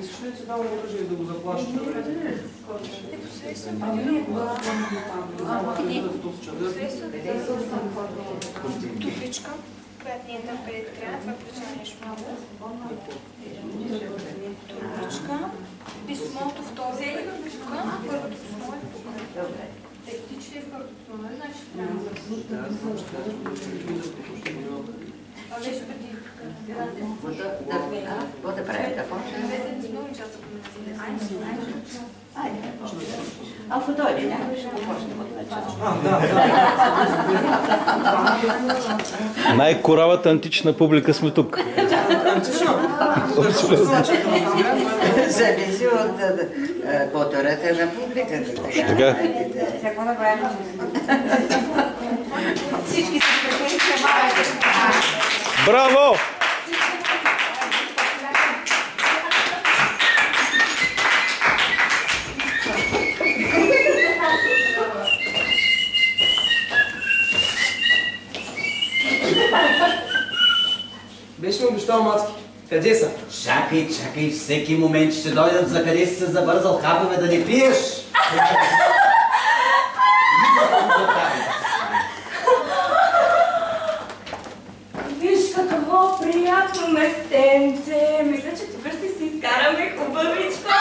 Искаш ли си дам оръжие да го заплаща? Туфличка, която ние там където трябва, това причинеш много. Туфличка, писмото второ, първото писмо е тук. Ти чете в първото писмо, не значи трябва да беше преди. Какво да правим? Да почнем? Ако дойде някой, ще го почнем от начало. Най-коравата антична публика сме тук. Зависи от мотората на публиката. Така. Всички се прекъсват. Браво! Беше ми обещал мацки. Къде са? Чакай, всеки момент ще дойдат, за къде си се забързал, хапове, да не пиеш! Виж какво приятно местенце! Мисля, че тук ще си изкараме хубавичка.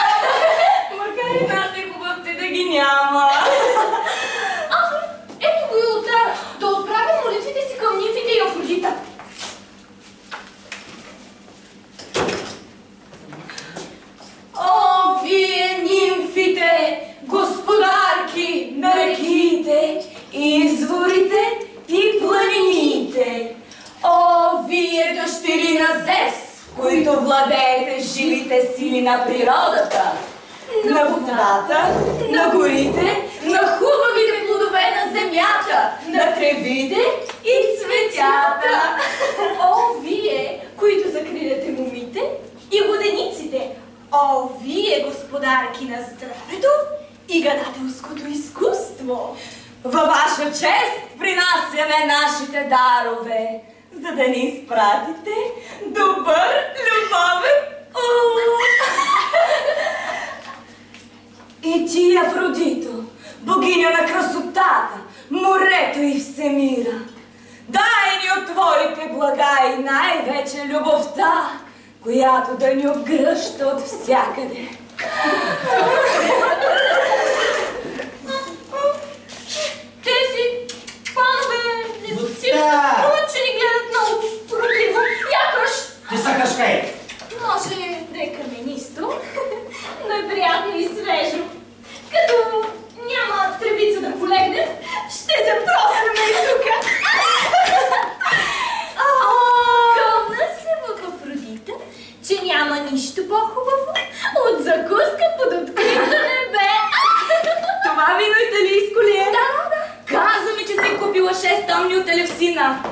Макар и нашите хубавци да ги няма. Ето го и отдара, да отправим молитвите си към нимфите и Афродита. О, вие нимфите, господарки на реките, изворите и планините! О, вие дъщери на Зевс, които владеете живите сили на природата, на водата, на горите, на хубавите плодове на земята, на тревите и цветята! О, вие, които закриляте момите и водениците! О, вие, господарки на здравето и гадателското изкуство! Във ваша чест принасяме нашите дарове, за да ни изпратите добър, любовен И ти, Афродито, богиня на красотата, морето и всемира, дай ни от твоите блага и най-вече любовта, която да ни обгръща от всякъде. Тези панове не си че ни гледат много породливо. Якаш! Ти сакаш кай? Може да е каменисто, но е приятно и свежо. Като няма тревица да полегне, ще се просваме и тука. Кълна се в Афродита, че няма нищо по-хубаво от закуска под открито небе. Това вино италийско ли е? Да. Каза ми, че си купила 6 томни от Елевсина.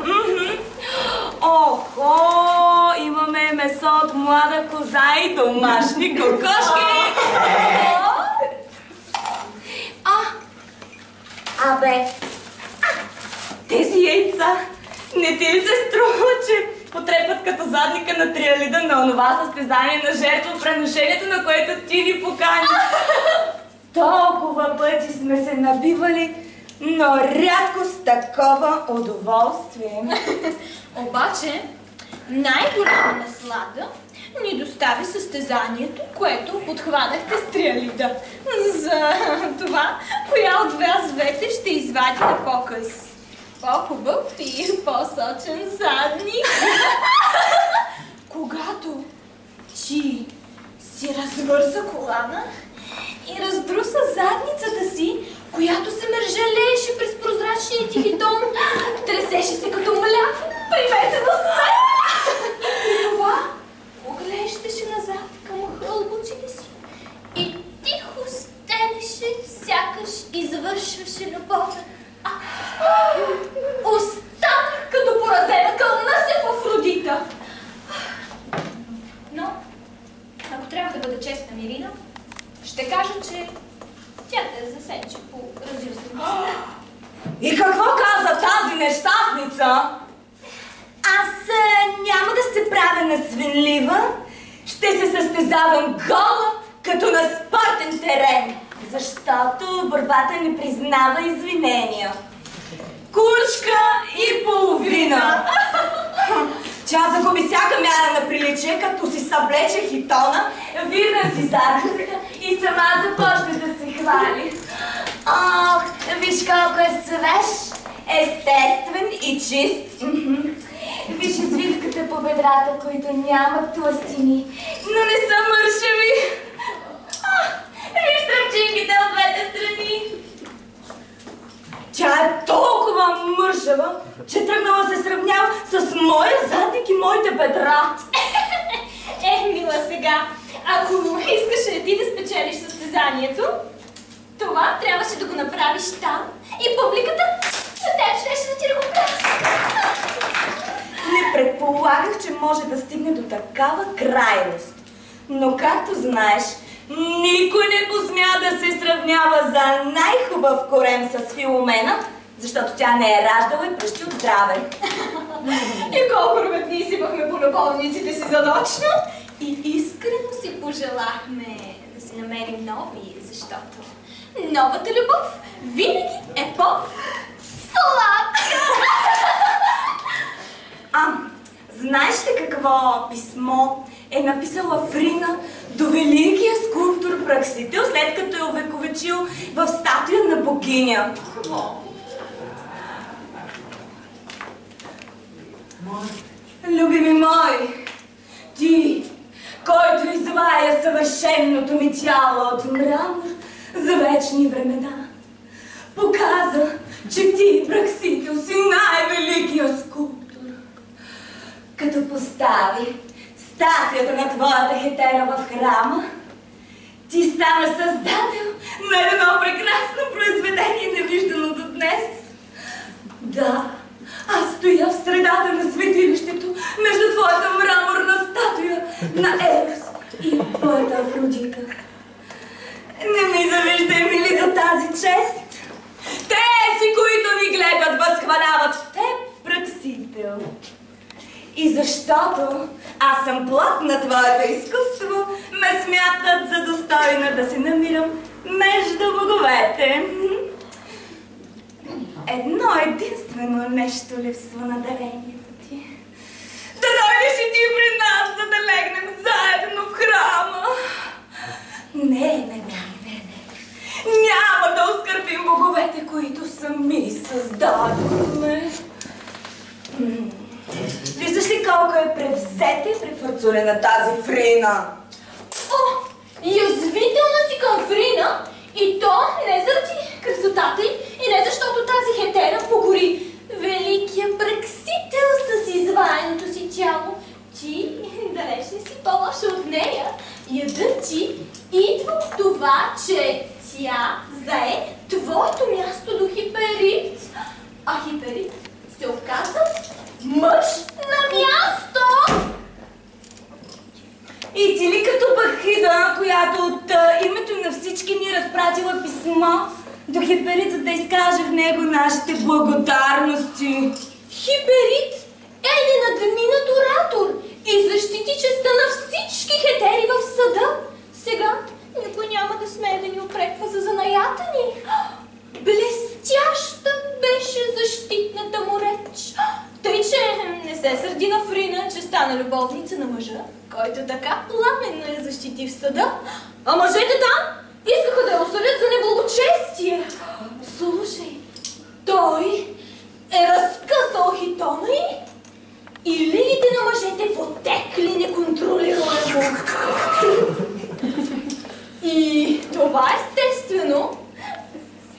Охо, имаме месо от млада коза и домашни кокошки. Абе, тези яйца, не ти ли се струва, че потрепат като задника на Триалида на онова състезание на жертвоприношението, на което ти ни покани? Толкова пъти сме се набивали, но рядко с такова удоволствие. Обаче, най-голяма наслада ни достави състезанието, което подхванахте с Триалида. За това, коя от вас двете ще извади на показ. По-хубав и по-сочен задник. Когато ти си развърза колана и раздруса задницата си, която се мържалееше през прозрачния ти хитон, тресеше се като мляк, примесено с мен. И това оглеждаше назад към хълбоците си и тихо стенеше, сякаш пота. Останах като поразена, кълна се в Афродита. Но, ако трябва да бъда честна, Мирина, ще кажа, че тя те засече по разюзната. И какво каза тази нещастница? Аз няма да се правя на свенлива. Ще се състезавам гола, като на спортен терен, защото борбата не признава извинения. Кучка и половина. Тя загуби всяка мяра на приличие, като си съблече хитона, вирна си задницата и сама започне да се хвали. Ох, виж колко е свеж, естествен и чист. Виж извивката по бедрата, които нямат тлъстини, но не са мършави. Виж тръпчинките от двете страни. Тя е толкова мършава, че тръгнала се сравнява с моя задник и моите бедра. Мила сега, ако искаш ти да спечелиш състезанието, това трябваше да го направиш там и публиката за теб щеше да ти ръкопляска. Не предполагах, че може да стигне до такава крайност. Но както знаеш, никой не посмя да се сравнява за най-хубав корем с Филомена, защото тя не е раждала и пръщи от здраве. И колко роветни си имахме по любовниците си задочно. И искрено си пожелахме да си намерим нови, защото новата любов винаги е по-сладка. Знаеш ли какво писмо е написала Фрина до великия скулптор Праксител, след като е увековечил в статуя на богиня? Любими мой, ти, който извая съвършеното ми тяло от мрамор за вечни времена, показа, че ти, Праксител, си най-великия скулптор. Като постави статуята на твоята хетера в храма, ти стана създател на едно прекрасно произведение, невиждано до днес. Да, аз стоя в средата на светилището, между твоята мраморна статуя на Ерос и твоята Афродита. Не ми завиждай, мили, за тази чест. Тези, които ни гледат, възхваляват теб, Праксител. И защото аз съм плод на твоето изкуство, ме смятат за достойна да се намирам между боговете. Едно единствено нещо липсва на дарението ти. Да дойдеш и ти при нас, за да легнем заедно в храма. Не. Няма да оскърбим боговете, които сами създадохме. Виждаш ли колко е превзета и префърцулена тази Фрина? О, язвителна си към Фрина, и то не заради красотата й, и не защото тази хетера покори великия Праксител с изваяното си тяло. Ти далеч не си по-лоша от нея. Ядът ти идва от това, че тя зае твоето място до Хиперит. А Хиперит се оказа мъж на място! И ти ли като Бахида, която от името на всички ни разпратила писмо до Хиперит, за да изкаже в него нашите благодарности? Хиперит е ненадминат оратор и защити честта на всички хетери в съда. Сега никой няма да смее да ни упреква за занаята ни. Блестяща беше защитната му реч. Тъй, че не се сърди на Фрина, че стана любовница на мъжа, който така пламенно я защити в съда. А мъжете там искаха да я осъдят за неблагочестие. Слушай, той е разкъсал хитона и лилите на мъжете потекли неконтролируемо. И това естествено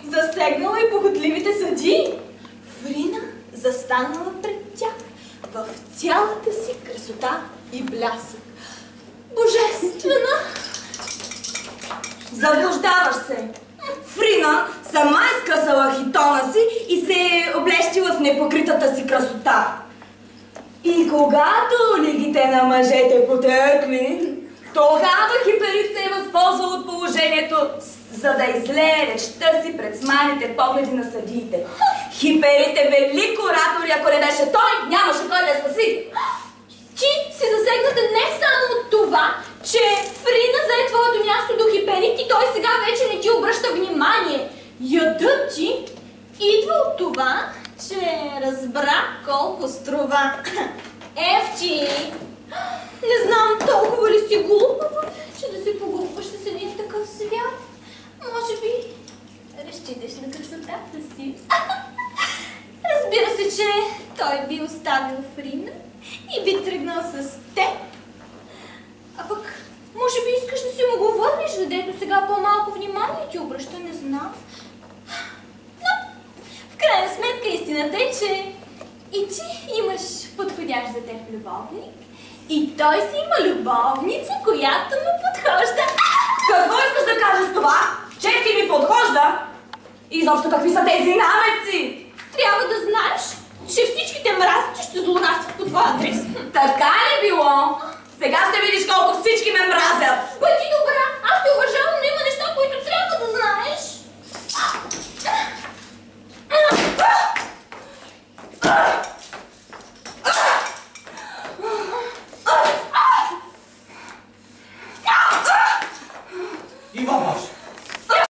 засегнало и похотливите съдии. Фрина застанала пред тях в цялата си красота и блясък. Божествена! Заблуждаваш се! Фрина Сама изкъсала хитона си и се е облещила в непокритата си красота. И когато лигите на мъжете потъкли, тогава Хиперик се е възползвал от положението, за да излее речта си пред смайните погледи на съдиите. Хиперик е велик оратор и ако не беше той, нямаше кой да я спаси. Ти си засегната не само от това, че Фрина зае твоето място до Хиперик и той сега вече не ти обръща внимание. Ядът ти идва от това, че разбра колко струва. Евчи, не знам толкова ли си глупава, че да се погубваш с един такъв свят. Може би разчиташ на красотата си. Разбира се, че той би оставил Фрина и би тръгнал с теб. А пък, може би искаш да си му го върнеш, задето сега по-малко внимание ти обръща, не знам. Но, в крайна сметка истината е, че и ти имаш подходящ за теб любовник, и той си има любовница, която му подхожда. Какво искаш да кажеш с това? Че ти ми подхожда? И изобщо какви са тези намеци? Трябва да знаеш, че всичките мразят, че ще злорадстват по твоя адрес. Така ли било? Сега ще видиш колко всички ме мразят. Бъди добра,